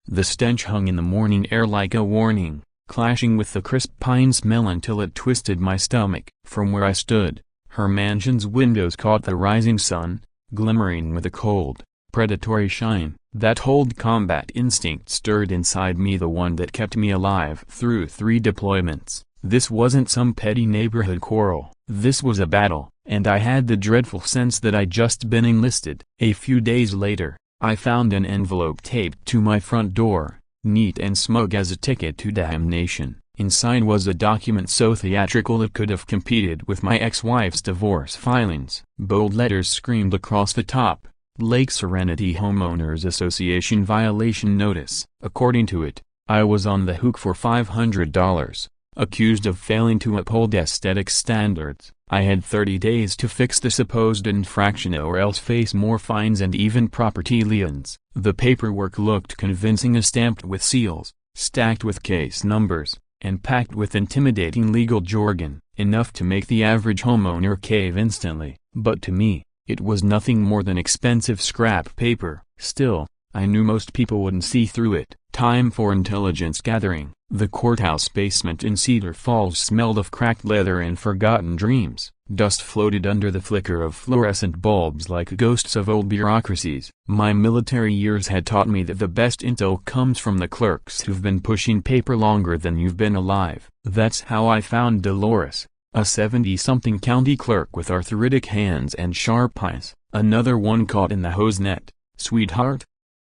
The stench hung in the morning air like a warning, clashing with the crisp pine smell until it twisted my stomach. From where I stood, her mansion's windows caught the rising sun, glimmering with a cold, predatory shine. That old combat instinct stirred inside me, the one that kept me alive through 3 deployments. This wasn't some petty neighborhood quarrel. This was a battle, and I had the dreadful sense that I'd just been enlisted. A few days later, I found an envelope taped to my front door, neat and smug as a ticket to damnation. Inside was a document so theatrical it could have competed with my ex-wife's divorce filings. Bold letters screamed across the top, "Lake Serenity Homeowners Association Violation Notice." According to it, I was on the hook for $500, accused of failing to uphold aesthetic standards. I had 30 days to fix the supposed infraction or else face more fines and even property liens. The paperwork looked convincing, as stamped with seals, stacked with case numbers, and packed with intimidating legal jargon, enough to make the average homeowner cave instantly. But to me, it was nothing more than expensive scrap paper. Still, I knew most people wouldn't see through it. Time for intelligence gathering. The courthouse basement in Cedar Falls smelled of cracked leather and forgotten dreams. Dust floated under the flicker of fluorescent bulbs like ghosts of old bureaucracies. My military years had taught me that the best intel comes from the clerks who've been pushing paper longer than you've been alive. That's how I found Dolores, a 70-something county clerk with arthritic hands and sharp eyes. "Another one caught in the hose net, sweetheart?"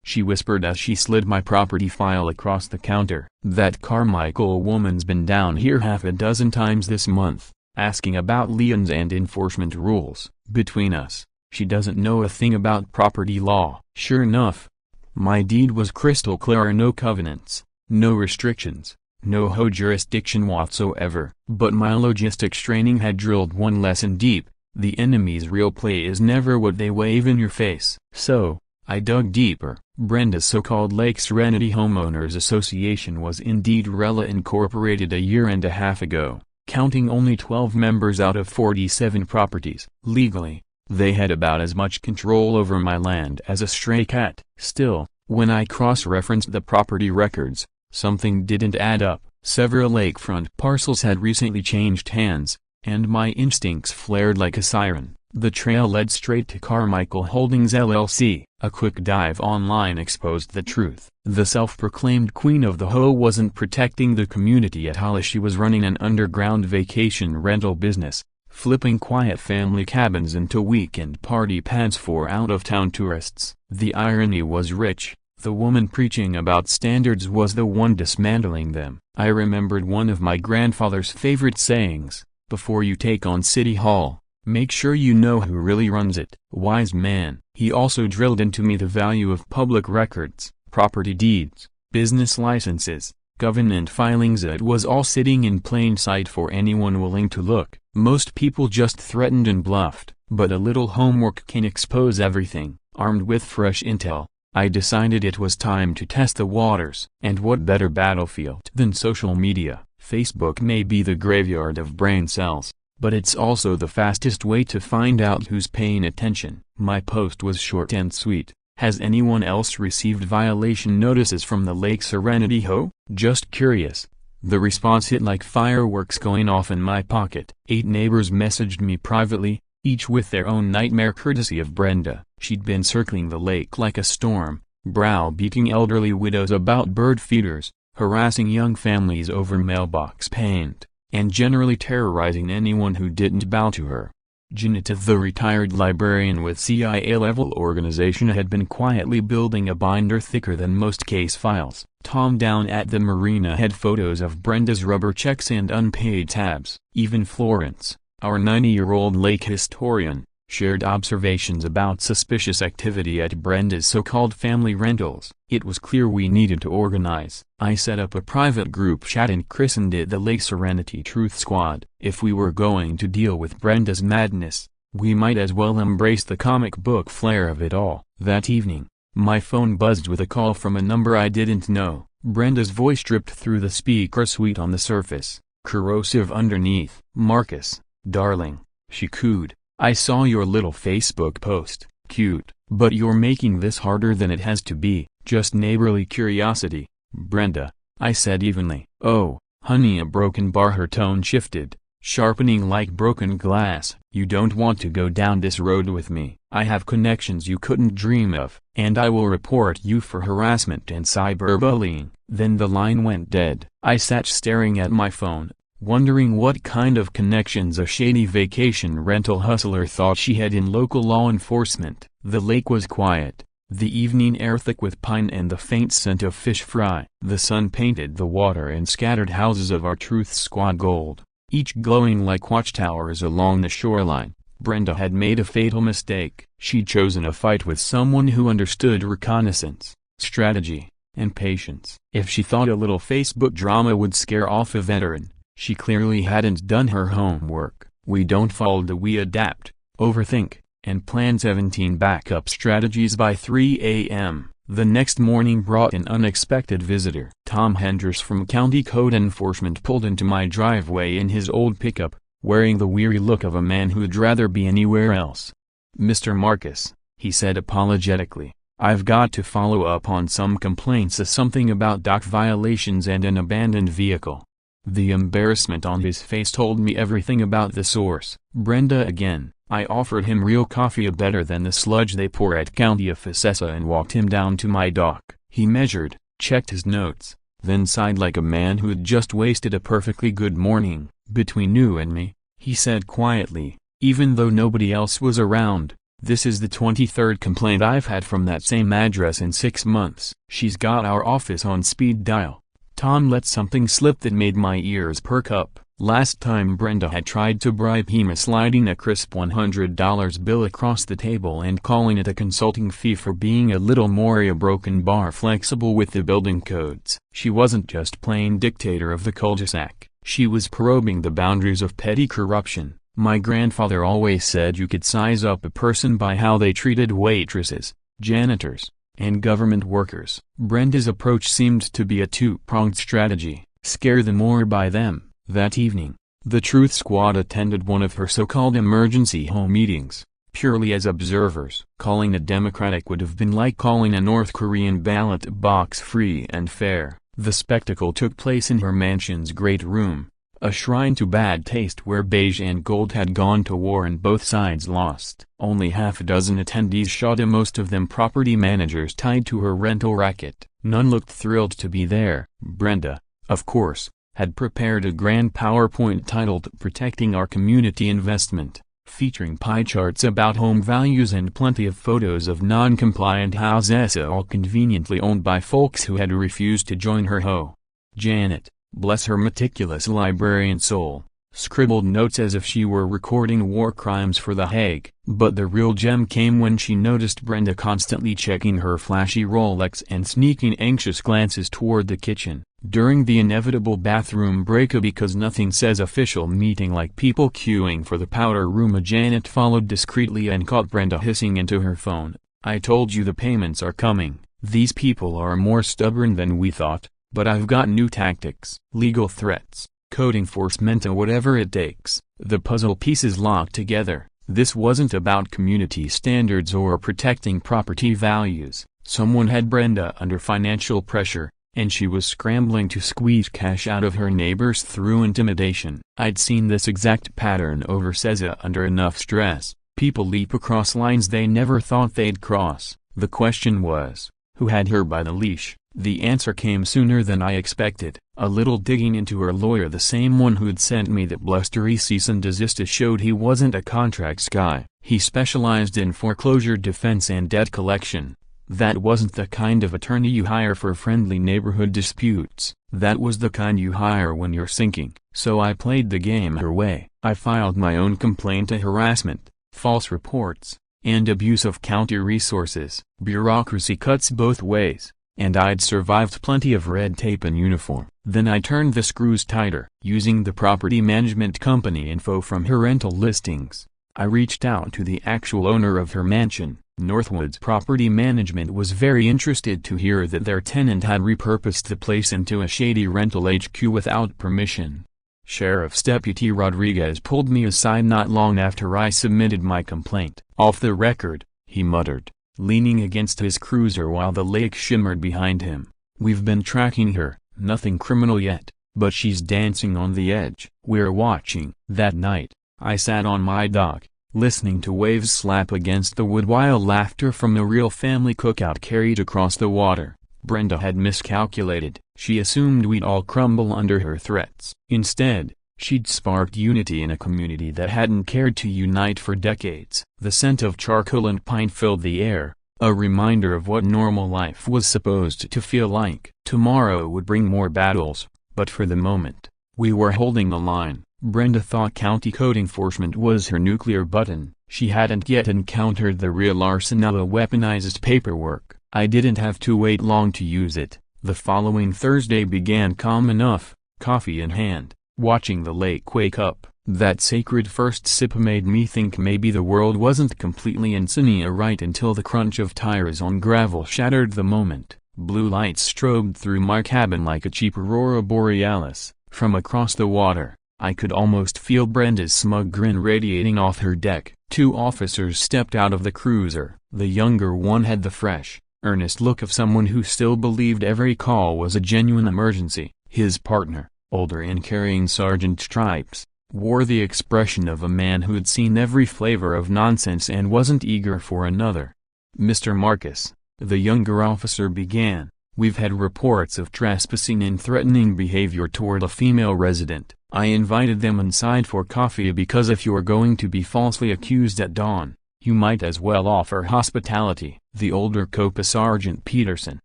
she whispered as she slid my property file across the counter. "That Carmichael woman's been down here half a dozen times this month, asking about liens and enforcement rules. Between us, she doesn't know a thing about property law." Sure enough, my deed was crystal clear: no covenants, no restrictions, no HOA jurisdiction whatsoever. But my logistics training had drilled one lesson deep: the enemy's real play is never what they wave in your face. So, I dug deeper. Brenda's so-called Lake Serenity Homeowners Association was indeed RELA Incorporated a year and a half ago, counting only 12 members out of 47 properties. Legally, they had about as much control over my land as a stray cat. Still, when I cross-referenced the property records, something didn't add up. Several lakefront parcels had recently changed hands, and my instincts flared like a siren. The trail led straight to Carmichael Holdings LLC. A quick dive online exposed the truth. The self-proclaimed queen of the HOA wasn't protecting the community at all. She was running an underground vacation rental business, flipping quiet family cabins into weekend party pads for out-of-town tourists. The irony was rich. The woman preaching about standards was the one dismantling them. I remembered one of my grandfather's favorite sayings: "Before you take on City Hall, make sure you know who really runs it." Wise man. He also drilled into me the value of public records, property deeds, business licenses, covenant filings. It was all sitting in plain sight for anyone willing to look. Most people just threatened and bluffed, but a little homework can expose everything. Armed with fresh intel, I decided it was time to test the waters. And what better battlefield than social media? Facebook may be the graveyard of brain cells, but it's also the fastest way to find out who's paying attention. My post was short and sweet: "Has anyone else received violation notices from the Lake Serenity HOA? Just curious." The response hit like fireworks going off in my pocket. 8 neighbors messaged me privately, each with their own nightmare courtesy of Brenda. She'd been circling the lake like a storm, browbeating elderly widows about bird feeders, harassing young families over mailbox paint, and generally terrorizing anyone who didn't bow to her. Janita, the retired librarian with CIA-level organization, had been quietly building a binder thicker than most case files. Tom down at the marina had photos of Brenda's rubber checks and unpaid tabs. Even Florence, our 90-year-old lake historian, shared observations about suspicious activity at Brenda's so-called family rentals. It was clear we needed to organize. I set up a private group chat and christened it the Lake Serenity Truth Squad. If we were going to deal with Brenda's madness, we might as well embrace the comic book flair of it all. That evening, my phone buzzed with a call from a number I didn't know. Brenda's voice dripped through the speaker, sweet on the surface, corrosive underneath. "Marcus, darling," she cooed, "I saw your little Facebook post. Cute, but you're making this harder than it has to be. Just neighborly curiosity, Brenda, I said evenly. Oh, honey, a broken bar. Her tone shifted, sharpening like broken glass. You don't want to go down this road with me. I have connections you couldn't dream of, and I will report you for harassment and cyberbullying. Then the line went dead. I sat staring at my phone, wondering what kind of connections a shady vacation rental hustler thought she had in local law enforcement. The lake was quiet, the evening air thick with pine and the faint scent of fish fry. The sun painted the water and scattered houses of our Truth Squad gold, each glowing like watchtowers along the shoreline. Brenda had made a fatal mistake. She'd chosen a fight with someone who understood reconnaissance, strategy, and patience. If she thought a little Facebook drama would scare off a veteran, she clearly hadn't done her homework. We don't fold, we adapt, overthink, and plan 17 backup strategies. By 3 a.m., the next morning brought an unexpected visitor. Tom Henders from County Code Enforcement pulled into my driveway in his old pickup, wearing the weary look of a man who'd rather be anywhere else. Mr. Marcus, he said apologetically, I've got to follow up on some complaints. Something about dock violations and an abandoned vehicle. The embarrassment on his face told me everything about the source. Brenda again. I offered him real coffee, better than the sludge they pour at County of Facessa, and walked him down to my dock. He measured, checked his notes, then sighed like a man who'd just wasted a perfectly good morning. Between you and me, he said quietly, even though nobody else was around, this is the 23rd complaint I've had from that same address in 6 months. She's got our office on speed dial. Tom let something slip that made my ears perk up. Last time Brenda had tried to bribe him, sliding a crisp $100 bill across the table and calling it a consulting fee for being a little more a broken bar flexible with the building codes. She wasn't just plain dictator of the cul-de-sac, she was probing the boundaries of petty corruption. My grandfather always said you could size up a person by how they treated waitresses, janitors, and government workers. Brenda's approach seemed to be a two-pronged strategy: scare them or buy them. That evening, the Truth Squad attended one of her so-called emergency home meetings, purely as observers. Calling a Democratic would have been like calling a North Korean ballot box free and fair. The spectacle took place in her mansion's great room, a shrine to bad taste where beige and gold had gone to war and both sides lost. Only half a dozen attendees showed up, most of them property managers tied to her rental racket. None looked thrilled to be there. Brenda, of course, had prepared a grand PowerPoint titled Protecting Our Community Investment, featuring pie charts about home values and plenty of photos of non-compliant houses, all conveniently owned by folks who had refused to join her HOA. Janet, bless her meticulous librarian soul, scribbled notes as if she were recording war crimes for The Hague. But the real gem came when she noticed Brenda constantly checking her flashy Rolex and sneaking anxious glances toward the kitchen. During the inevitable bathroom break, because nothing says official meeting like people queuing for the powder room, Janet followed discreetly and caught Brenda hissing into her phone, I told you the payments are coming. These people are more stubborn than we thought, but I've got new tactics. Legal threats, code enforcement, and whatever it takes. The puzzle pieces locked together. This wasn't about community standards or protecting property values. Someone had Brenda under financial pressure, and she was scrambling to squeeze cash out of her neighbors through intimidation. I'd seen this exact pattern over Cesar under enough stress. People leap across lines they never thought they'd cross. The question was, who had her by the leash? The answer came sooner than I expected. A little digging into her lawyer, the same one who'd sent me that blustery cease and desist, showed he wasn't a contracts guy. He specialized in foreclosure defense and debt collection. That wasn't the kind of attorney you hire for friendly neighborhood disputes. That was the kind you hire when you're sinking. So I played the game her way. I filed my own complaint of harassment, false reports, and abuse of county resources. Bureaucracy cuts both ways, and I'd survived plenty of red tape in uniform. Then I turned the screws tighter. Using the property management company info from her rental listings, I reached out to the actual owner of her mansion. Northwoods Property Management was very interested to hear that their tenant had repurposed the place into a shady rental HQ without permission. Sheriff's Deputy Rodriguez pulled me aside not long after I submitted my complaint. Off the record, he muttered, leaning against his cruiser while the lake shimmered behind him. "We've been tracking her, nothing criminal yet, but she's dancing on the edge. We're watching." That night, I sat on my dock, listening to waves slap against the wood while laughter from a real family cookout carried across the water. Brenda had miscalculated. She assumed we'd all crumble under her threats. Instead, she'd sparked unity in a community that hadn't cared to unite for decades. The scent of charcoal and pine filled the air, a reminder of what normal life was supposed to feel like. Tomorrow would bring more battles, but for the moment, we were holding the line. Brenda thought county code enforcement was her nuclear button. She hadn't yet encountered the real arsenal of weaponized paperwork. I didn't have to wait long to use it. The following Thursday began calm enough, coffee in hand, watching the lake wake up. That sacred first sip made me think maybe the world wasn't completely insane right until the crunch of tires on gravel shattered the moment. Blue lights strobed through my cabin like a cheap aurora borealis. From across the water, I could almost feel Brenda's smug grin radiating off her deck. Two officers stepped out of the cruiser. The younger one had the fresh, earnest look of someone who still believed every call was a genuine emergency. His partner, older and carrying sergeant stripes, wore the expression of a man who'd seen every flavor of nonsense and wasn't eager for another. "Mr. Marcus," the younger officer began, "we've had reports of trespassing and threatening behavior toward a female resident. I invited them inside for coffee because if you're going to be falsely accused at dawn, you might as well offer hospitality." The older Copa Sergeant Peterson,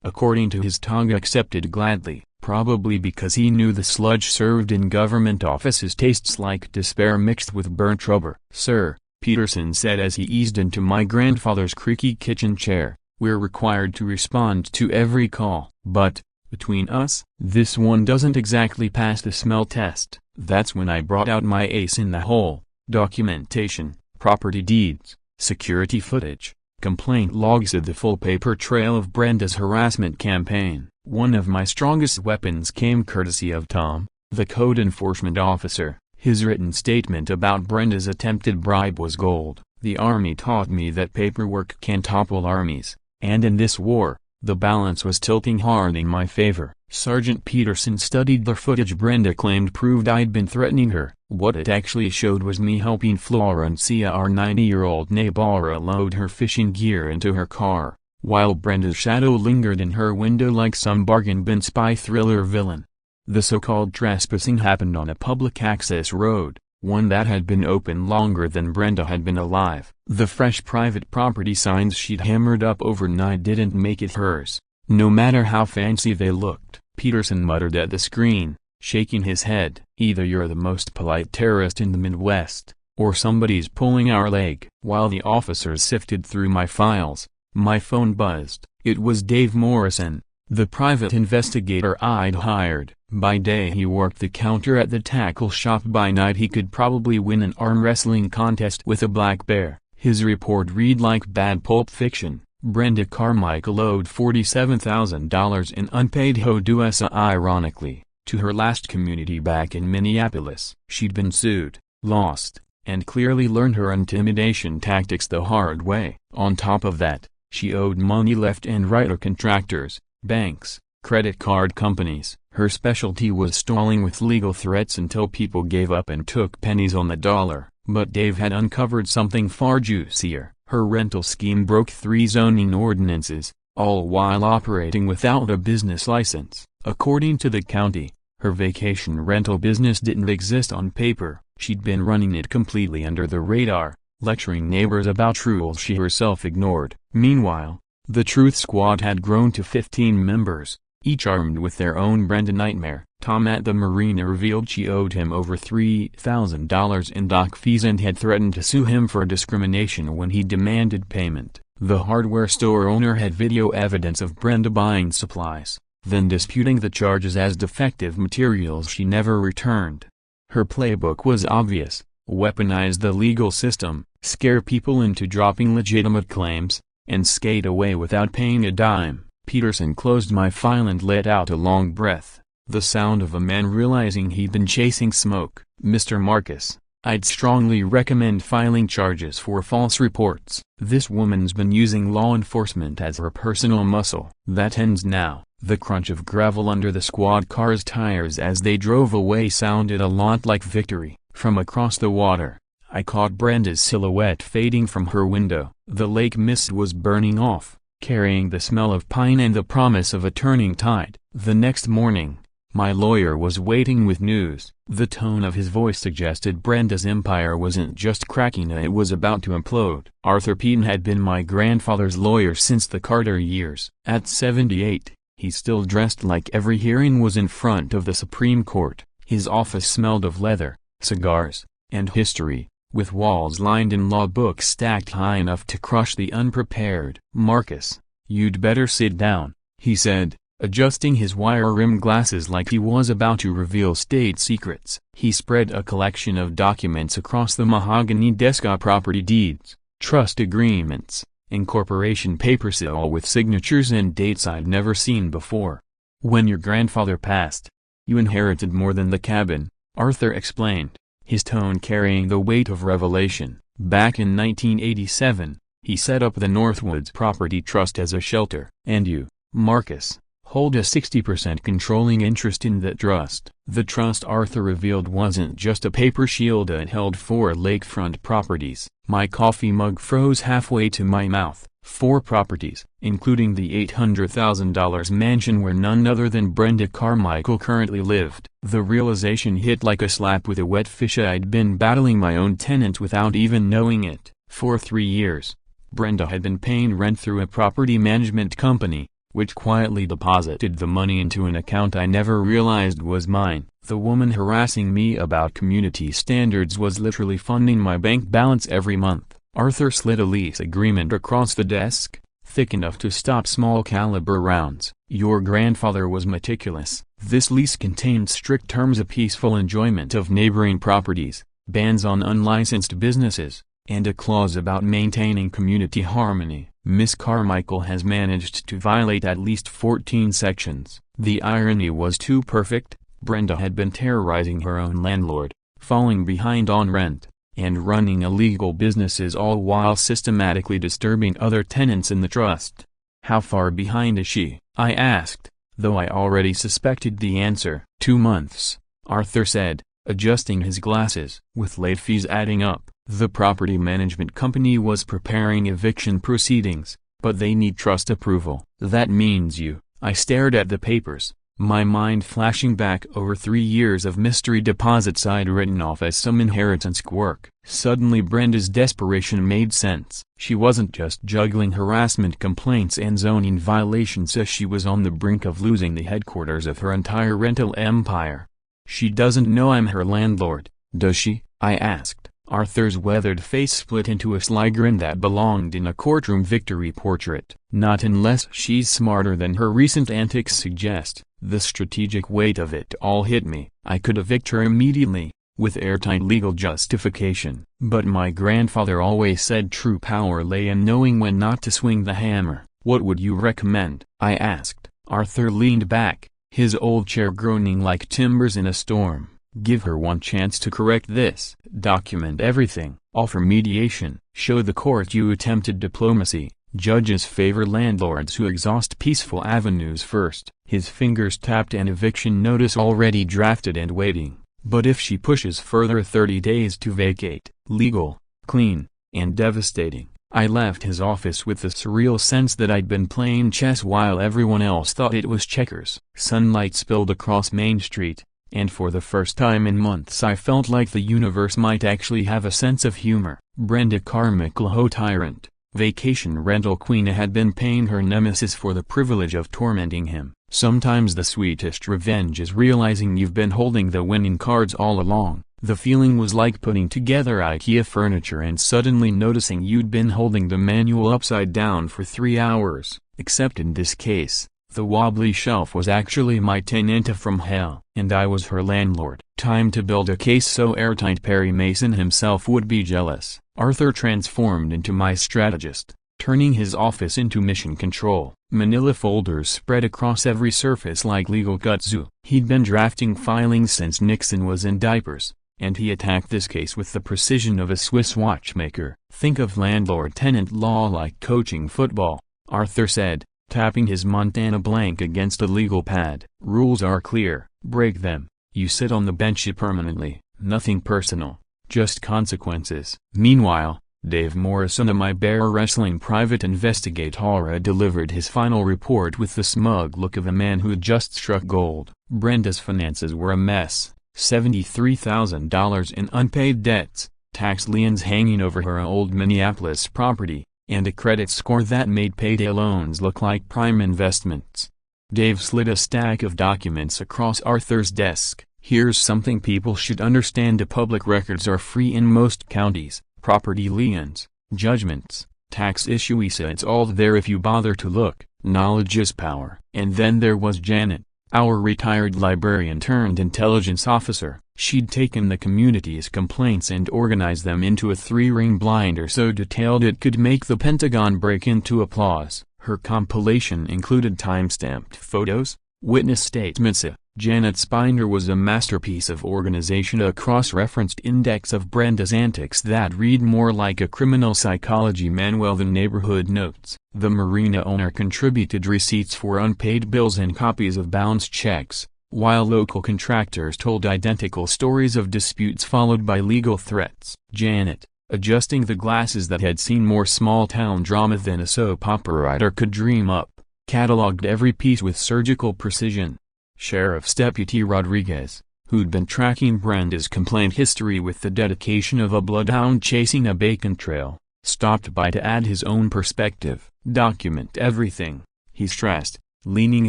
according to his tongue, accepted gladly, probably because he knew the sludge served in government offices tastes like despair mixed with burnt rubber. "Sir," Peterson said as he eased into my grandfather's creaky kitchen chair, "we're required to respond to every call. But, between us, this one doesn't exactly pass the smell test." That's when I brought out my ace in the hole: documentation, property deeds, security footage, complaint logs, of the full paper trail of Brenda's harassment campaign. One of my strongest weapons came courtesy of Tom, the code enforcement officer. His written statement about Brenda's attempted bribe was gold. The Army taught me that paperwork can topple armies, and in this war, the balance was tilting hard in my favor. Sergeant Peterson studied the footage Brenda claimed proved I'd been threatening her. What it actually showed was me helping Florencia, our 90-year-old Navarra, load her fishing gear into her car, while Brenda's shadow lingered in her window like some bargain bin spy thriller villain. The so-called trespassing happened on a public access road, one that had been open longer than Brenda had been alive. The fresh private property signs she'd hammered up overnight didn't make it hers, no matter how fancy they looked. Peterson muttered at the screen, shaking his head. "Either you're the most polite terrorist in the Midwest, or somebody's pulling our leg." While the officers sifted through my files, my phone buzzed. It was Dave Morrison, the private investigator I'd hired. By day he worked the counter at the tackle shop. By night he could probably win an arm wrestling contest with a black bear. His report read like bad Pulp Fiction. Brenda Carmichael owed $47,000 in unpaid HOA. Ironically, to her last community back in Minneapolis. She'd been sued, lost, and clearly learned her intimidation tactics the hard way. On top of that, she owed money left and right to contractors, banks, credit card companies. Her specialty was stalling with legal threats until people gave up and took pennies on the dollar. But Dave had uncovered something far juicier. Her rental scheme broke 3 zoning ordinances, all while operating without a business license. According to the county, her vacation rental business didn't exist on paper. She'd been running it completely under the radar, lecturing neighbors about rules she herself ignored. Meanwhile, the Truth Squad had grown to 15 members, each armed with their own Brenda nightmare. Tom at the marina revealed she owed him over $3,000 in dock fees and had threatened to sue him for discrimination when he demanded payment. The hardware store owner had video evidence of Brenda buying supplies, then disputing the charges as defective materials she never returned. Her playbook was obvious: weaponize the legal system, scare people into dropping legitimate claims, and skate away without paying a dime. Peterson closed my file and let out a long breath, the sound of a man realizing he'd been chasing smoke. "Mr. Marcus," I'd strongly recommend filing charges for false reports. This woman's been using law enforcement as her personal muscle. That ends now. The crunch of gravel under the squad car's tires as they drove away sounded a lot like victory. From across the water, I caught Brenda's silhouette fading from her window. The lake mist was burning off, carrying the smell of pine and the promise of a turning tide. The next morning, my lawyer was waiting with news. The tone of his voice suggested Brenda's empire wasn't just cracking, it was about to implode. Arthur Peden had been my grandfather's lawyer since the Carter years. At 78, he still dressed like every hearing was in front of the Supreme Court. His office smelled of leather, cigars, and history, with walls lined in law books stacked high enough to crush the unprepared. "Marcus, you'd better sit down," he said, adjusting his wire-rimmed glasses like he was about to reveal state secrets. He spread a collection of documents across the mahogany desk: property deeds, trust agreements, incorporation papers, all with signatures and dates I'd never seen before. "When your grandfather passed, you inherited more than the cabin," Arthur explained, his tone carrying the weight of revelation. "Back in 1987, he set up the Northwoods Property Trust as a shelter. And you, Marcus, hold a 60% controlling interest in that trust." The trust, Arthur revealed, wasn't just a paper shield, it held 4 lakefront properties. My coffee mug froze halfway to my mouth. 4 properties, including the $800,000 mansion where none other than Brenda Carmichael currently lived. The realization hit like a slap with a wet fish. I'd been battling my own tenants without even knowing it. For 3 years, Brenda had been paying rent through a property management company, which quietly deposited the money into an account I never realized was mine. The woman harassing me about community standards was literally funding my bank balance every month. Arthur slid a lease agreement across the desk, thick enough to stop small-caliber rounds. "Your grandfather was meticulous. This lease contained strict terms of peaceful enjoyment of neighboring properties, bans on unlicensed businesses, and a clause about maintaining community harmony. Miss Carmichael has managed to violate at least 14 sections." The irony was too perfect. Brenda had been terrorizing her own landlord, falling behind on rent, and running illegal businesses, all while systematically disturbing other tenants in the trust. "How far behind is she?" I asked, though I already suspected the answer. 2 months, Arthur said, adjusting his glasses. With late fees adding up, the property management company was preparing eviction proceedings, but they need trust approval. "That means you." I stared at the papers, my mind flashing back over 3 years of mystery deposits I'd written off as some inheritance quirk. Suddenly Brenda's desperation made sense. She wasn't just juggling harassment complaints and zoning violations, as she was on the brink of losing the headquarters of her entire rental empire. "She doesn't know I'm her landlord, does she?" I asked. Arthur's weathered face split into a sly grin that belonged in a courtroom victory portrait. "Not unless she's smarter than her recent antics suggest." The strategic weight of it all hit me. I could evict her immediately, with airtight legal justification. But my grandfather always said true power lay in knowing when not to swing the hammer. "What would you recommend?" I asked. Arthur leaned back, his old chair groaning like timbers in a storm. "Give her one chance to correct this. Document everything. Offer mediation. Show the court you attempted diplomacy. Judges favor landlords who exhaust peaceful avenues first." His fingers tapped an eviction notice already drafted and waiting. "But if she pushes further, 30 days to vacate." Legal, clean, and devastating. I left his office with the surreal sense that I'd been playing chess while everyone else thought it was checkers. Sunlight spilled across Main Street, and for the first time in months I felt like the universe might actually have a sense of humor. Brenda Carmichael, HOA tyrant, vacation rental queen, had been paying her nemesis for the privilege of tormenting him. Sometimes the sweetest revenge is realizing you've been holding the winning cards all along. The feeling was like putting together IKEA furniture and suddenly noticing you'd been holding the manual upside down for 3 hours. Except in this case, the wobbly shelf was actually my tenant from hell, and I was her landlord. Time to build a case so airtight Perry Mason himself would be jealous. Arthur transformed into my strategist, turning his office into mission control. Manila folders spread across every surface like legal kudzu. He'd been drafting filings since Nixon was in diapers, and he attacked this case with the precision of a Swiss watchmaker. "Think of landlord-tenant law like coaching football," Arthur said, tapping his Montana blank against a legal pad. "Rules are clear, break them, you sit on the bench permanently, nothing personal, just consequences." Meanwhile, Dave Morrison, a my bear wrestling private investigator, delivered his final report with the smug look of a man who'd just struck gold. Brenda's finances were a mess, $73,000 in unpaid debts, tax liens hanging over her old Minneapolis property, and a credit score that made payday loans look like prime investments. Dave slid a stack of documents across Arthur's desk. "Here's something people should understand: public records are free in most counties. Property liens, judgments, tax issues, it's all there if you bother to look. Knowledge is power." And then there was Janet, our retired librarian turned intelligence officer. She'd taken the community's complaints and organized them into a 3-ring binder so detailed it could make the Pentagon break into applause. Her compilation included time-stamped photos, witness statements. Janet's binder was a masterpiece of organization, a cross-referenced index of Brenda's antics that read more like a criminal psychology manual than neighborhood notes. The marina owner contributed receipts for unpaid bills and copies of bounced checks, while local contractors told identical stories of disputes followed by legal threats. Janet, adjusting the glasses that had seen more small-town drama than a soap opera writer could dream up, cataloged every piece with surgical precision. Sheriff's Deputy Rodriguez, who'd been tracking Brenda's complaint history with the dedication of a bloodhound chasing a bacon trail, stopped by to add his own perspective. "Document everything," he stressed, leaning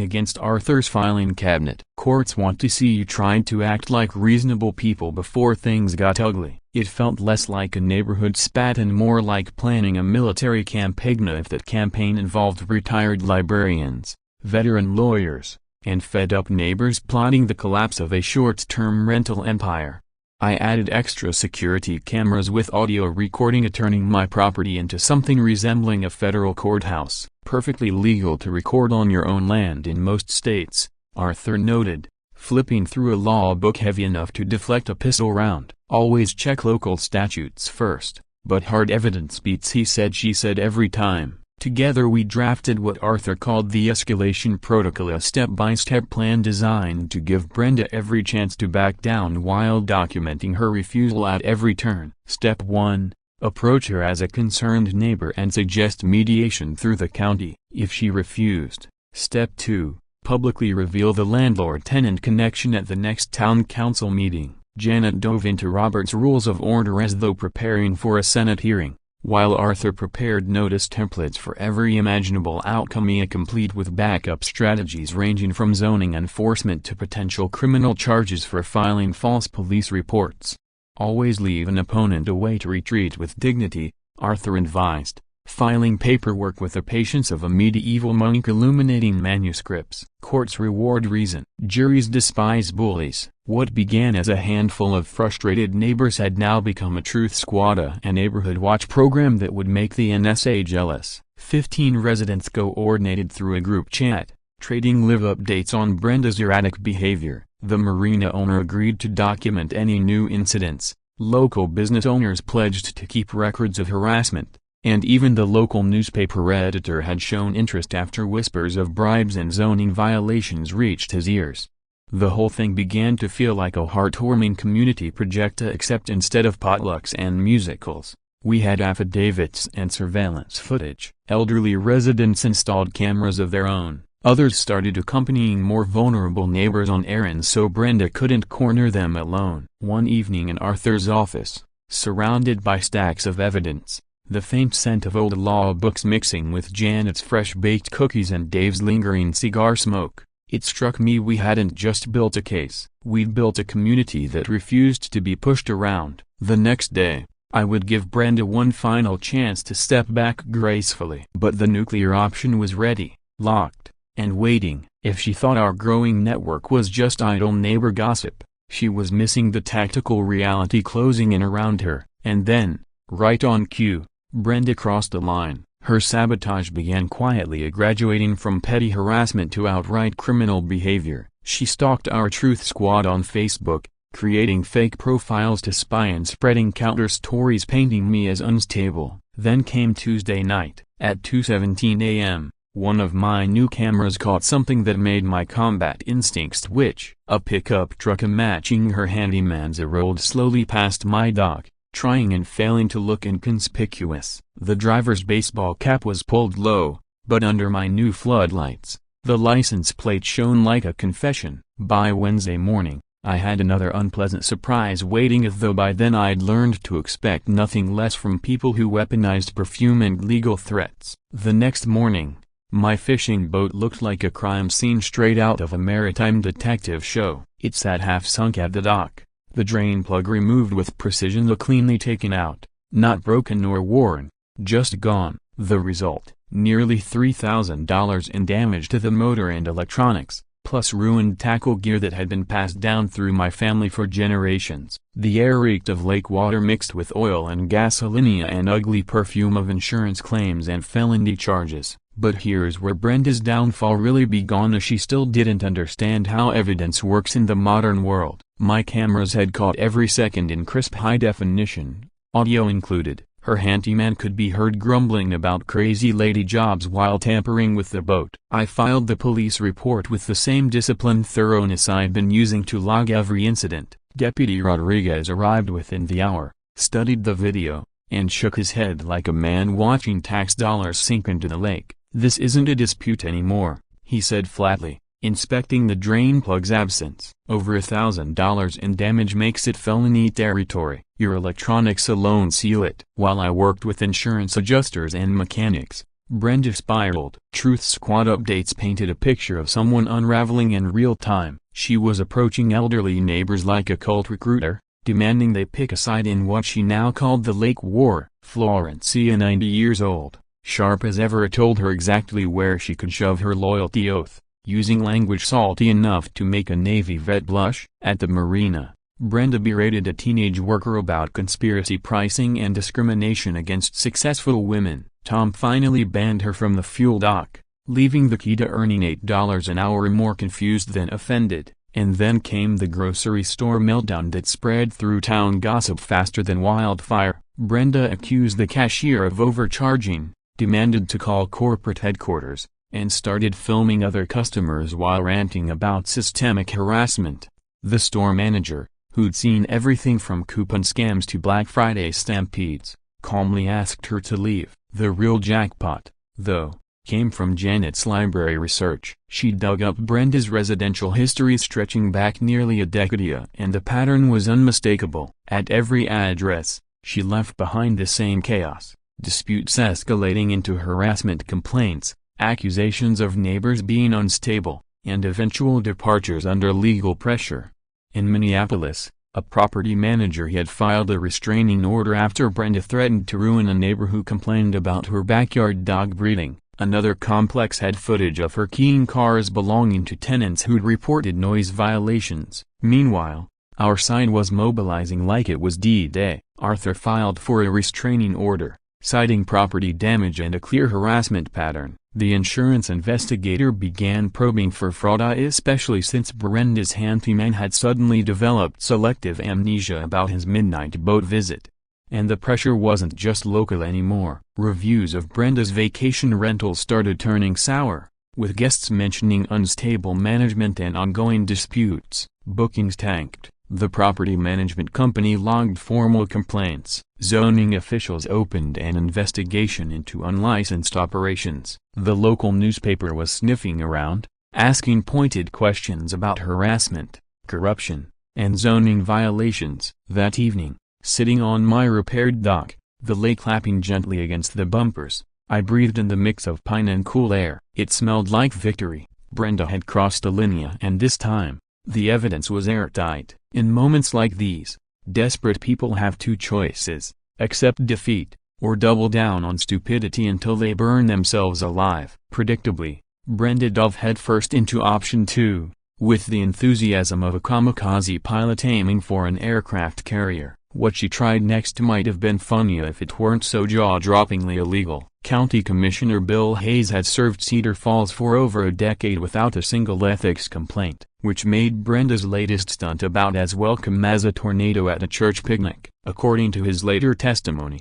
against Arthur's filing cabinet. "Courts want to see you tried to act like reasonable people before things got ugly." It felt less like a neighborhood spat and more like planning a military campaign. If that campaign involved retired librarians, veteran lawyers, and fed-up neighbors plotting the collapse of a short-term rental empire. I added extra security cameras with audio recording, turning my property into something resembling a federal courthouse. "Perfectly legal to record on your own land in most states," Arthur noted, flipping through a law book heavy enough to deflect a pistol round. "Always check local statutes first, but hard evidence beats he said she said every time." Together we drafted what Arthur called the escalation protocol, a step-by-step plan designed to give Brenda every chance to back down while documenting her refusal at every turn. Step 1. Approach her as a concerned neighbor and suggest mediation through the county, if she refused. Step 2. Publicly reveal the landlord-tenant connection at the next town council meeting. Janet dove into Robert's Rules of Order as though preparing for a Senate hearing, while Arthur prepared notice templates for every imaginable outcome, complete with backup strategies ranging from zoning enforcement to potential criminal charges for filing false police reports. "Always leave an opponent a way to retreat with dignity," Arthur advised, filing paperwork with the patience of a medieval monk illuminating manuscripts. "Courts reward reason. Juries despise bullies." What began as a handful of frustrated neighbors had now become a truth squad, a neighborhood watch program that would make the NSA jealous. 15 residents coordinated through a group chat, trading live updates on Brenda's erratic behavior. The marina owner agreed to document any new incidents. Local business owners pledged to keep records of harassment, and even the local newspaper editor had shown interest after whispers of bribes and zoning violations reached his ears. The whole thing began to feel like a heartwarming community project, except instead of potlucks and musicals, we had affidavits and surveillance footage. Elderly residents installed cameras of their own. Others started accompanying more vulnerable neighbors on errands so Brenda couldn't corner them alone. One evening in Arthur's office, surrounded by stacks of evidence, the faint scent of old law books mixing with Janet's fresh-baked cookies and Dave's lingering cigar smoke, it struck me we hadn't just built a case, we'd built a community that refused to be pushed around. The next day, I would give Brenda one final chance to step back gracefully. But the nuclear option was ready, locked, and waiting. If she thought our growing network was just idle neighbor gossip, she was missing the tactical reality closing in around her. And then, right on cue, Brenda crossed the line. Her sabotage began quietly, graduating from petty harassment to outright criminal behavior. She stalked our truth squad on Facebook, creating fake profiles to spy and spreading counter stories painting me as unstable. Then came Tuesday night. At 2:17 a.m., one of my new cameras caught something that made my combat instincts twitch. A pickup truck matching her handyman's rolled slowly past my dock, trying and failing to look inconspicuous. The driver's baseball cap was pulled low, but under my new floodlights, the license plate shone like a confession. By Wednesday morning, I had another unpleasant surprise waiting, as though by then I'd learned to expect nothing less from people who weaponized perfume and legal threats. The next morning, my fishing boat looked like a crime scene straight out of a maritime detective show. It sat half-sunk at the dock, the drain plug removed with precision, the cleanly taken out, not broken nor worn, just gone. The result, nearly $3,000 in damage to the motor and electronics, plus ruined tackle gear that had been passed down through my family for generations. The air reeked of lake water mixed with oil and gasoline and ugly perfume of insurance claims and felony charges. But here's where Brenda's downfall really began, as she still didn't understand how evidence works in the modern world. My cameras had caught every second in crisp high definition, audio included. Her handyman could be heard grumbling about crazy lady jobs while tampering with the boat. I filed the police report with the same disciplined thoroughness I'd been using to log every incident. Deputy Rodriguez arrived within the hour, studied the video, and shook his head like a man watching tax dollars sink into the lake. "This isn't a dispute anymore," he said flatly, inspecting the drain plug's absence. "Over $1,000 in damage makes it felony territory. Your electronics alone seal it." While I worked with insurance adjusters and mechanics, Brenda spiraled. Truth Squad updates painted a picture of someone unraveling in real time. She was approaching elderly neighbors like a cult recruiter, demanding they pick a side in what she now called the Lake War. Florencia, 90 years old, sharp as ever, told her exactly where she could shove her loyalty oath, using language salty enough to make a Navy vet blush. At the marina, Brenda berated a teenage worker about conspiracy pricing and discrimination against successful women. Tom finally banned her from the fuel dock, leaving the key to earning $8 an hour more confused than offended. And then came the grocery store meltdown that spread through town gossip faster than wildfire. Brenda accused the cashier of overcharging, demanded to call corporate headquarters, and started filming other customers while ranting about systemic harassment. The store manager, who'd seen everything from coupon scams to Black Friday stampedes, calmly asked her to leave. The real jackpot, though, came from Janet's library research. She dug up Brenda's residential history stretching back nearly a decade, and the pattern was unmistakable. At every address, she left behind the same chaos: disputes escalating into harassment complaints, accusations of neighbors being unstable, and eventual departures under legal pressure. In Minneapolis, a property manager had filed a restraining order after Brenda threatened to ruin a neighbor who complained about her backyard dog breeding. Another complex had footage of her keying cars belonging to tenants who'd reported noise violations. Meanwhile, our side was mobilizing like it was D-Day. Arthur filed for a restraining order, citing property damage and a clear harassment pattern. The insurance investigator began probing for fraud, especially since Brenda's handyman had suddenly developed selective amnesia about his midnight boat visit. And the pressure wasn't just local anymore. Reviews of Brenda's vacation rentals started turning sour, with guests mentioning unstable management and ongoing disputes. Bookings tanked. The property management company logged formal complaints. Zoning officials opened an investigation into unlicensed operations. The local newspaper was sniffing around, asking pointed questions about harassment, corruption, and zoning violations. That evening, sitting on my repaired dock, the lake lapping gently against the bumpers, I breathed in the mix of pine and cool air. It smelled like victory. Brenda had crossed a linea, and this time, the evidence was airtight. In moments like these, desperate people have two choices: accept defeat, or double down on stupidity until they burn themselves alive. Predictably, Brenda dove headfirst into option 2, with the enthusiasm of a kamikaze pilot aiming for an aircraft carrier. What she tried next might have been funny if it weren't so jaw-droppingly illegal. County Commissioner Bill Hayes had served Cedar Falls for over a decade without a single ethics complaint, which made Brenda's latest stunt about as welcome as a tornado at a church picnic. According to his later testimony,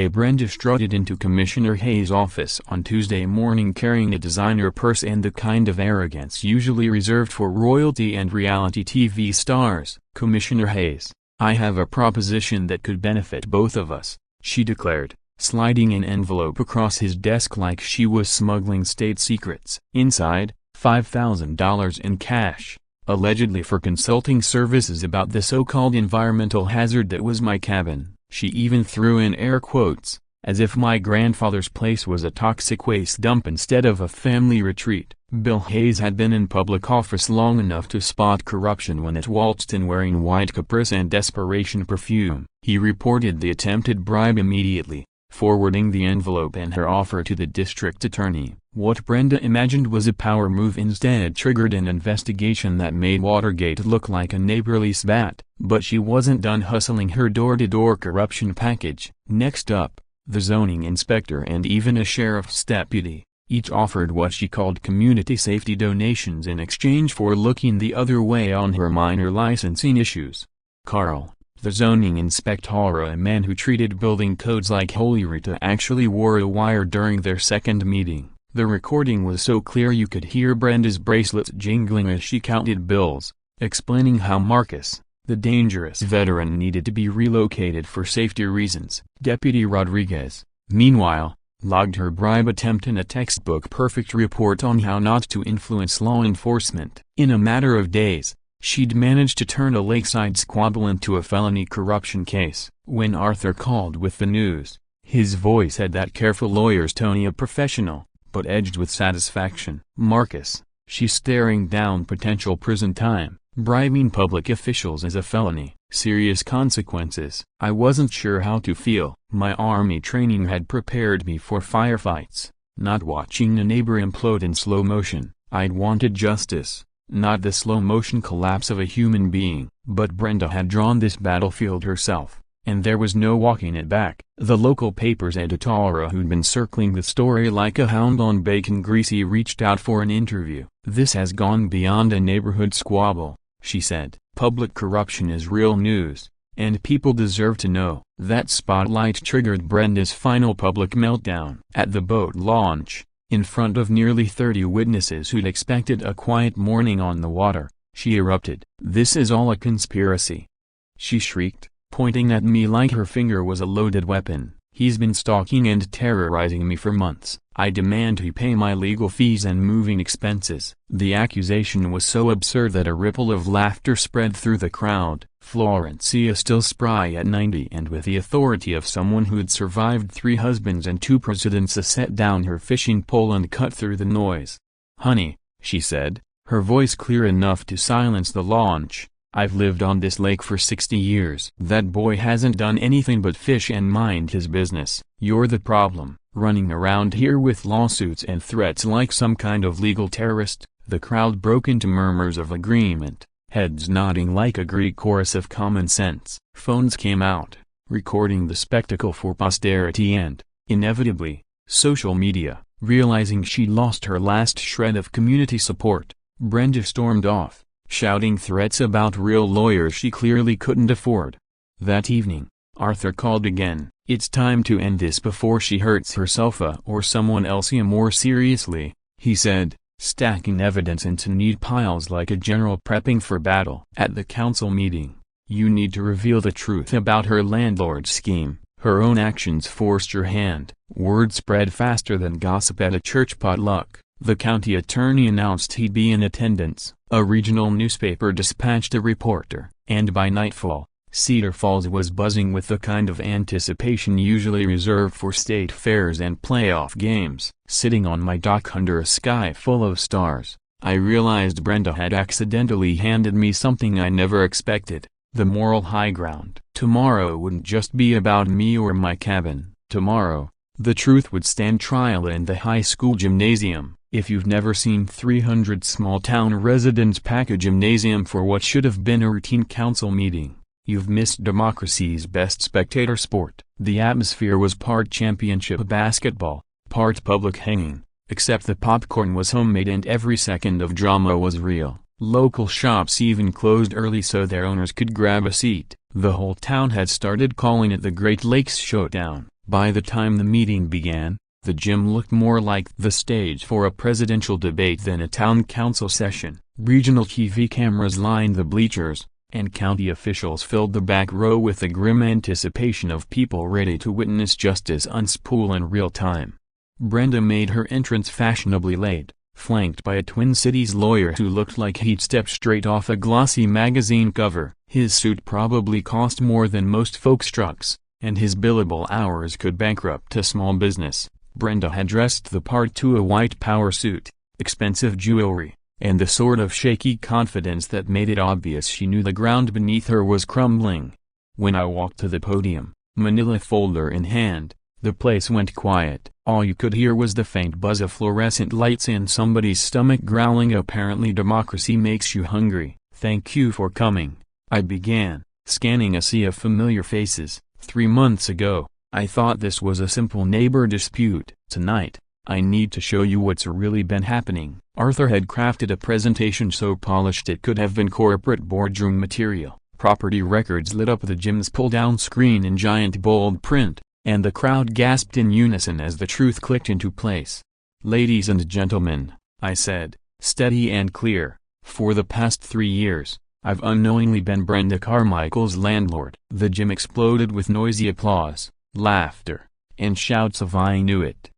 Brenda strutted into Commissioner Hayes' office on Tuesday morning carrying a designer purse and the kind of arrogance usually reserved for royalty and reality TV stars. "Commissioner Hayes, I have a proposition that could benefit both of us," she declared, sliding an envelope across his desk like she was smuggling state secrets. Inside, $5,000 in cash, allegedly for consulting services about the so-called environmental hazard that was my cabin. She even threw in air quotes, as if my grandfather's place was a toxic waste dump instead of a family retreat. Bill Hayes had been in public office long enough to spot corruption when it waltzed in wearing white caprice and desperation perfume. He reported the attempted bribe immediately, forwarding the envelope and her offer to the district attorney. What Brenda imagined was a power move instead triggered an investigation that made Watergate look like a neighborly spat. But she wasn't done hustling her door-to-door corruption package. Next up, the zoning inspector and even a sheriff's deputy, each offered what she called community safety donations in exchange for looking the other way on her minor licensing issues. Carl, the zoning inspector, a man who treated building codes like Holy Rita, actually wore a wire during their second meeting. The recording was so clear you could hear Brenda's bracelets jingling as she counted bills, explaining how Marcus, the dangerous veteran, needed to be relocated for safety reasons. Deputy Rodriguez, meanwhile, logged her bribe attempt in a textbook-perfect report on how not to influence law enforcement. In a matter of days, she'd managed to turn a lakeside squabble into a felony corruption case. When Arthur called with the news, his voice had that careful lawyer's tone, a professional, but edged with satisfaction. "Marcus, she's staring down potential prison time. Bribing public officials is a felony. Serious consequences." I wasn't sure how to feel. My army training had prepared me for firefights, not watching a neighbor implode in slow motion. I'd wanted justice, not the slow-motion collapse of a human being. But Brenda had drawn this battlefield herself, and there was no walking it back. The local paper's editor, who'd been circling the story like a hound on bacon greasy, reached out for an interview. "This has gone beyond a neighborhood squabble," she said. "Public corruption is real news, and people deserve to know." That spotlight triggered Brenda's final public meltdown. At the boat launch, in front of nearly 30 witnesses who'd expected a quiet morning on the water, she erupted. "This is all a conspiracy," she shrieked, pointing at me like her finger was a loaded weapon. "He's been stalking and terrorizing me for months. I demand he pay my legal fees and moving expenses." The accusation was so absurd that a ripple of laughter spread through the crowd. Florencia, still spry at 90 and with the authority of someone who'd survived 3 husbands and 2 presidents, set down her fishing pole and cut through the noise. "Honey," she said, her voice clear enough to silence the launch, "I've lived on this lake for 60 years. That boy hasn't done anything but fish and mind his business. You're the problem, running around here with lawsuits and threats like some kind of legal terrorist." The crowd broke into murmurs of agreement, heads nodding like a Greek chorus of common sense. Phones came out, recording the spectacle for posterity and, inevitably, social media. Realizing she'd lost her last shred of community support, Brenda stormed off, shouting threats about real lawyers she clearly couldn't afford. That evening, Arthur called again. "It's time to end this before she hurts herself or someone else more seriously," he said, stacking evidence into neat piles like a general prepping for battle. At the council meeting, "You need to reveal the truth about her landlord scheme. Her own actions forced your hand." Word spread faster than gossip at a church potluck. The county attorney announced he'd be in attendance. A regional newspaper dispatched a reporter, and by nightfall, Cedar Falls was buzzing with the kind of anticipation usually reserved for state fairs and playoff games. Sitting on my dock under a sky full of stars, I realized Brenda had accidentally handed me something I never expected: the moral high ground. Tomorrow wouldn't just be about me or my cabin. Tomorrow, the truth would stand trial in the high school gymnasium. If you've never seen 300 small-town residents pack a gymnasium for what should have been a routine council meeting, you've missed democracy's best spectator sport. The atmosphere was part championship basketball, part public hanging, except the popcorn was homemade and every second of drama was real. Local shops even closed early so their owners could grab a seat. The whole town had started calling it the Great Lakes Showdown. By the time the meeting began, the gym looked more like the stage for a presidential debate than a town council session. Regional TV cameras lined the bleachers, and county officials filled the back row with a grim anticipation of people ready to witness justice unspool in real time. Brenda made her entrance fashionably late, flanked by a Twin Cities lawyer who looked like he'd stepped straight off a glossy magazine cover. His suit probably cost more than most folks' trucks, and his billable hours could bankrupt a small business. Brenda had dressed the part to a white power suit, expensive jewelry, and the sort of shaky confidence that made it obvious she knew the ground beneath her was crumbling. When I walked to the podium, manila folder in hand, the place went quiet. All you could hear was the faint buzz of fluorescent lights and somebody's stomach growling. Apparently democracy makes you hungry. Thank you for coming, I began, scanning a sea of familiar faces. 3 months ago, I thought this was a simple neighbor dispute. Tonight, I need to show you what's really been happening. Arthur had crafted a presentation so polished it could have been corporate boardroom material. Property records lit up the gym's pull-down screen in giant bold print, and the crowd gasped in unison as the truth clicked into place. "Ladies and gentlemen," I said, steady and clear, "for the past 3 years, I've unknowingly been Brenda Carmichael's landlord." The gym exploded with noisy applause, laughter, and shouts of "I knew it"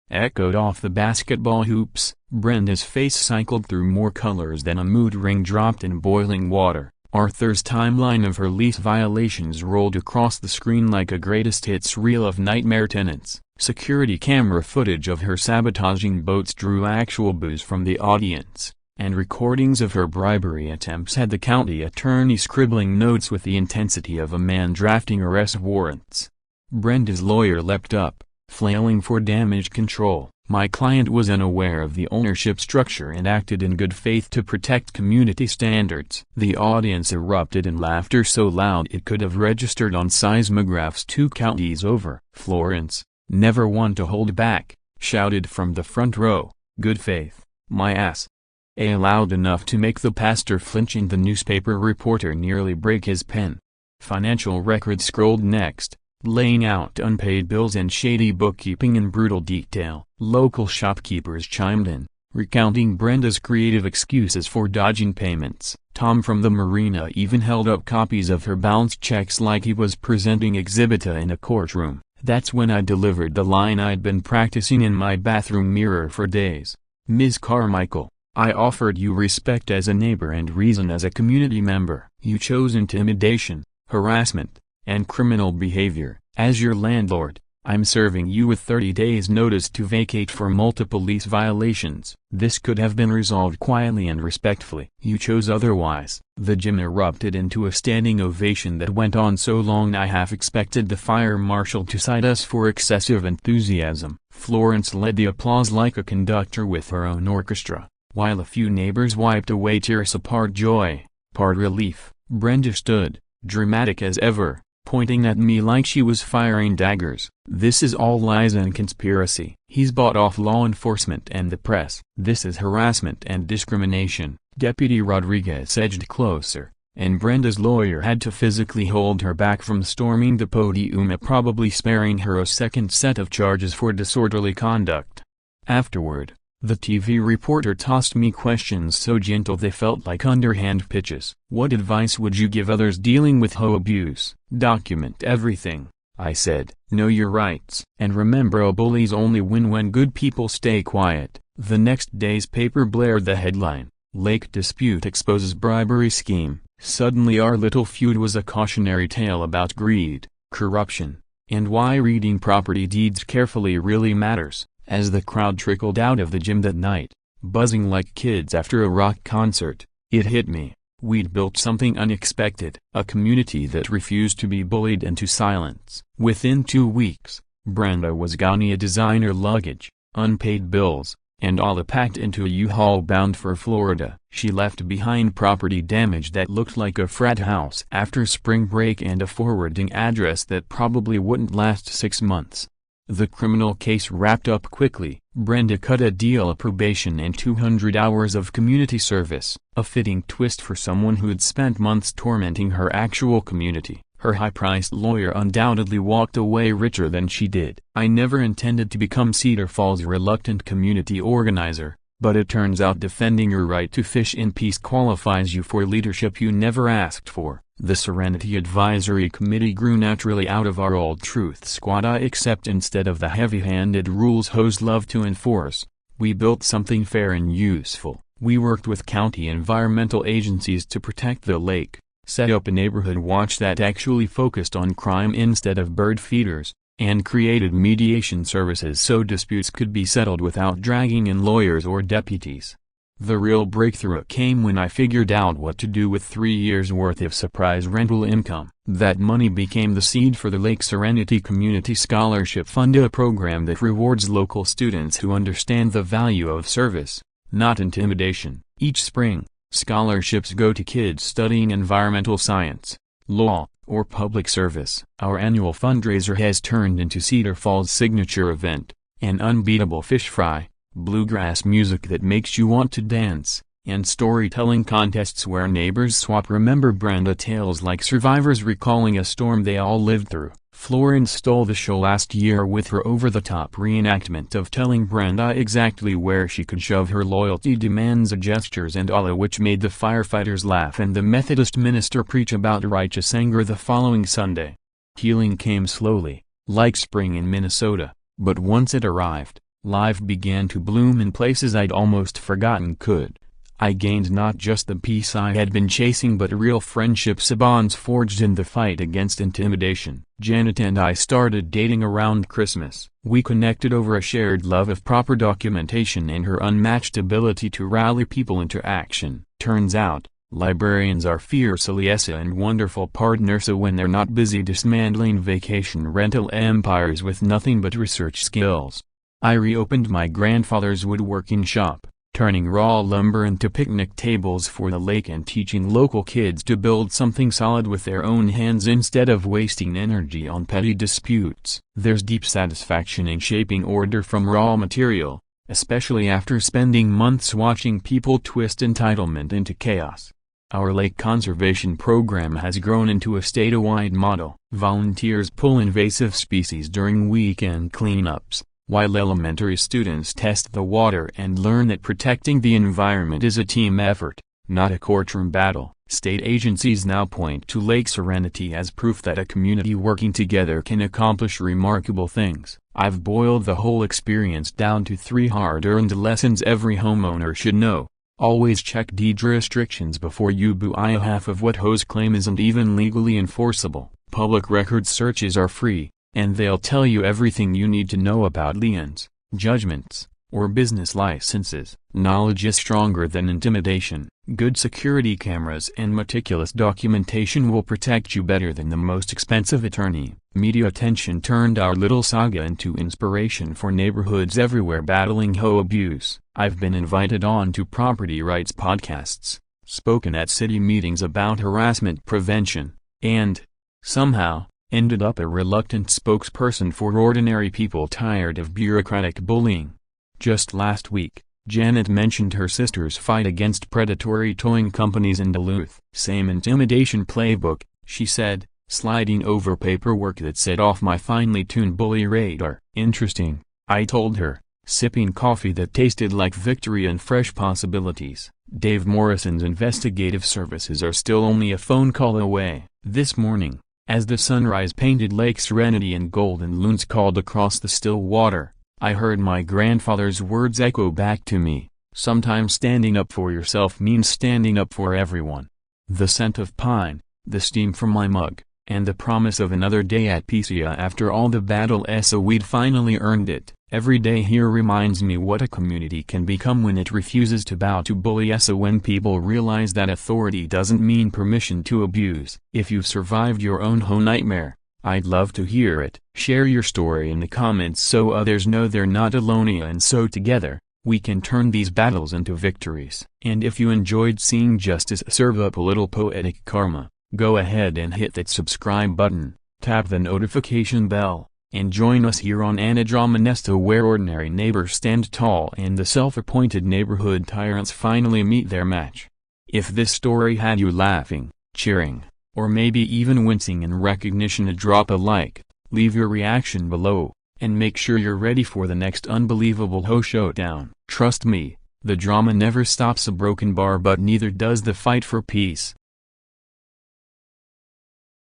echoed off the basketball hoops. Brenda's face cycled through more colors than a mood ring dropped in boiling water. Arthur's timeline of her lease violations rolled across the screen like a greatest hits reel of nightmare tenants. Security camera footage of her sabotaging boats drew actual boos from the audience, and recordings of her bribery attempts had the county attorney scribbling notes with the intensity of a man drafting arrest warrants. Brenda's lawyer leapt up, flailing for damage control. My client was unaware of the ownership structure and acted in good faith to protect community standards. The audience erupted in laughter so loud it could have registered on seismographs 2 counties over. "Florence, never one to hold back," shouted from the front row. "Good faith, my ass." A loud enough to make the pastor flinch and the newspaper reporter nearly break his pen. Financial records scrolled next, laying out unpaid bills and shady bookkeeping in brutal detail. Local shopkeepers chimed in, recounting Brenda's creative excuses for dodging payments. Tom from the marina even held up copies of her bounced checks like he was presenting exhibit A in a courtroom. That's when I delivered the line I'd been practicing in my bathroom mirror for days. "Ms. Carmichael, I offered you respect as a neighbor and reason as a community member. You chose intimidation, harassment, and criminal behavior. As your landlord, I'm serving you with 30 days notice to vacate for multiple lease violations. This could have been resolved quietly and respectfully. You chose otherwise." The gym erupted into a standing ovation that went on so long I half expected the fire marshal to cite us for excessive enthusiasm. Florence led the applause like a conductor with her own orchestra, while a few neighbors wiped away tears of part joy, part relief. Brenda stood, dramatic as ever, pointing at me like she was firing daggers. "This is all lies and conspiracy. He's bought off law enforcement and the press. This is harassment and discrimination." Deputy Rodriguez edged closer, and Brenda's lawyer had to physically hold her back from storming the podium, probably sparing her a second set of charges for disorderly conduct. Afterward, the TV reporter tossed me questions so gentle they felt like underhand pitches. "What advice would you give others dealing with HOA abuse?" "Document everything," I said. "Know your rights. And remember, bullies only win when good people stay quiet." The next day's paper blared the headline, "Lake Dispute Exposes Bribery Scheme." Suddenly our little feud was a cautionary tale about greed, corruption, and why reading property deeds carefully really matters. As the crowd trickled out of the gym that night, buzzing like kids after a rock concert, it hit me. We'd built something unexpected, a community that refused to be bullied into silence. Within 2 weeks, Brenda was Ghana designer luggage, unpaid bills, and all packed into a U-Haul bound for Florida. She left behind property damage that looked like a frat house after spring break and a forwarding address that probably wouldn't last 6 months. The criminal case wrapped up quickly. Brenda cut a deal of probation and 200 hours of community service, a fitting twist for someone who'd spent months tormenting her actual community. Her high-priced lawyer undoubtedly walked away richer than she did. I never intended to become Cedar Falls' reluctant community organizer, but it turns out defending your right to fish in peace qualifies you for leadership you never asked for. The Serenity Advisory Committee grew naturally out of our old Truth Squad, except instead of the heavy-handed rules hosts love to enforce, we built something fair and useful. We worked with county environmental agencies to protect the lake, set up a neighborhood watch that actually focused on crime instead of bird feeders, and created mediation services so disputes could be settled without dragging in lawyers or deputies. The real breakthrough came when I figured out what to do with 3 years' worth of surprise rental income. That money became the seed for the Lake Serenity Community Scholarship Fund, a program that rewards local students who understand the value of service, not intimidation. Each spring, scholarships go to kids studying environmental science, law, or public service. Our annual fundraiser has turned into Cedar Falls' signature event, an unbeatable fish fry, bluegrass music that makes you want to dance, and storytelling contests where neighbors swap remember Brenda tales like survivors recalling a storm they all lived through. Florence stole the show last year with her over-the-top reenactment of telling Brenda exactly where she could shove her loyalty demands, gestures and all, which made the firefighters laugh and the Methodist minister preach about righteous anger the following Sunday. Healing came slowly, like spring in Minnesota, but once it arrived, life began to bloom in places I'd almost forgotten could. I gained not just the peace I had been chasing but real friendships, bonds forged in the fight against intimidation. Janet and I started dating around Christmas. We connected over a shared love of proper documentation and her unmatched ability to rally people into action. Turns out, librarians are fiercely and wonderful partners when they're not busy dismantling vacation rental empires with nothing but research skills. I reopened my grandfather's woodworking shop, turning raw lumber into picnic tables for the lake and teaching local kids to build something solid with their own hands instead of wasting energy on petty disputes. There's deep satisfaction in shaping order from raw material, especially after spending months watching people twist entitlement into chaos. Our lake conservation program has grown into a statewide model. Volunteers pull invasive species during weekend cleanups, while elementary students test the water and learn that protecting the environment is a team effort, not a courtroom battle. State agencies now point to Lake Serenity as proof that a community working together can accomplish remarkable things. I've boiled the whole experience down to 3 hard-earned lessons every homeowner should know. Always check deed restrictions before you buy. Half of what hosts claim isn't even legally enforceable. Public records searches are free, and they'll tell you everything you need to know about liens, judgments, or business licenses. Knowledge is stronger than intimidation. Good security cameras and meticulous documentation will protect you better than the most expensive attorney. Media attention turned our little saga into inspiration for neighborhoods everywhere battling HOA abuse. I've been invited on to property rights podcasts, spoken at city meetings about harassment prevention, and, somehow, ended up a reluctant spokesperson for ordinary people tired of bureaucratic bullying. Just last week, Janet mentioned her sister's fight against predatory towing companies in Duluth. Same intimidation playbook, she said, sliding over paperwork that set off my finely tuned bully radar. Interesting, I told her, sipping coffee that tasted like victory and fresh possibilities. Dave Morrison's investigative services are still only a phone call away. This morning, as the sunrise painted Lake Serenity in gold and loons called across the still water, I heard my grandfather's words echo back to me. Sometimes standing up for yourself means standing up for everyone. The scent of pine, the steam from my mug, and the promise of another day at PCA after all the battle, so we'd finally earned it. Every day here reminds me what a community can become when it refuses to bow to bully, so when people realize that authority doesn't mean permission to abuse. If you've survived your own home nightmare, I'd love to hear it. Share your story in the comments so others know they're not alone, and so together, we can turn these battles into victories. And if you enjoyed seeing justice serve up a little poetic karma, go ahead and hit that subscribe button, tap the notification bell, and join us here on Anadramanesto, where ordinary neighbors stand tall and the self-appointed neighborhood tyrants finally meet their match. If this story had you laughing, cheering, or maybe even wincing in recognition, drop a like, leave your reaction below, and make sure you're ready for the next unbelievable HOA showdown. Trust me, the drama never stops a broken bar, but neither does the fight for peace.